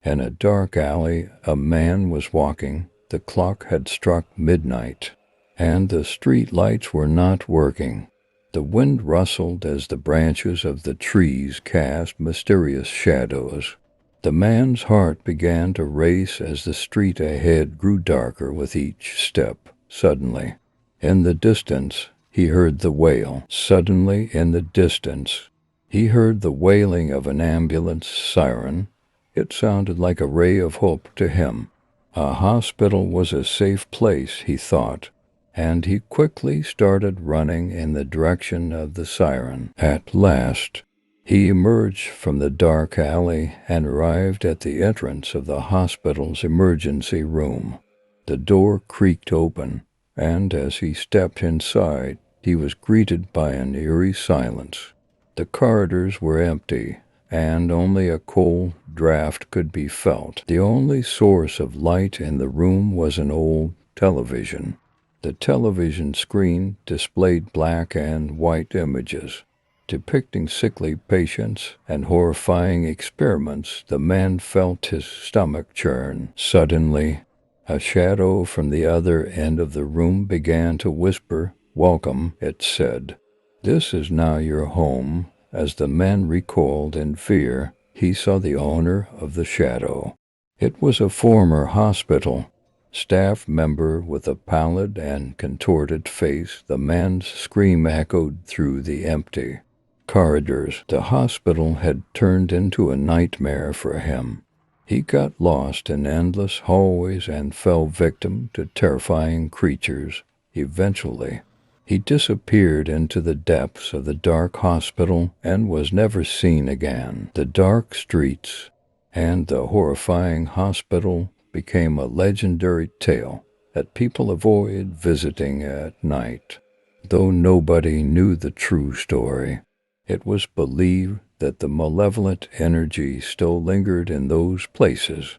In a dark alley, a man was walking. The clock had struck midnight, and the street lights were not working. The wind rustled as the branches of the trees cast mysterious shadows. The man's heart began to race as the street ahead grew darker with each step. Suddenly, in the distance, he heard the wail. Suddenly, in the distance, he heard the wailing of an ambulance siren. It sounded like a ray of hope to him. A hospital was a safe place, he thought, and he quickly started running in the direction of the siren. At last, he emerged from the dark alley and arrived at the entrance of the hospital's emergency room. The door creaked open, and as he stepped inside, he was greeted by an eerie silence. The corridors were empty, and only a cold draft could be felt. The only source of light in the room was an old television. The television screen displayed black and white images, depicting sickly patients and horrifying experiments. The man felt his stomach churn. Suddenly, a shadow from the other end of the room began to whisper, "Welcome," it said. "This is now your home." As the man recoiled in fear, he saw the owner of the shadow. It was a former hospital staff member with a pallid and contorted face. The man's scream echoed through the empty corridors. The hospital had turned into a nightmare for him. He got lost in endless hallways and fell victim to terrifying creatures. Eventually, he disappeared into the depths of the dark hospital and was never seen again. The dark streets and the horrifying hospital became a legendary tale that people avoid visiting at night. Though nobody knew the true story, it was believed that the malevolent energy still lingered in those places.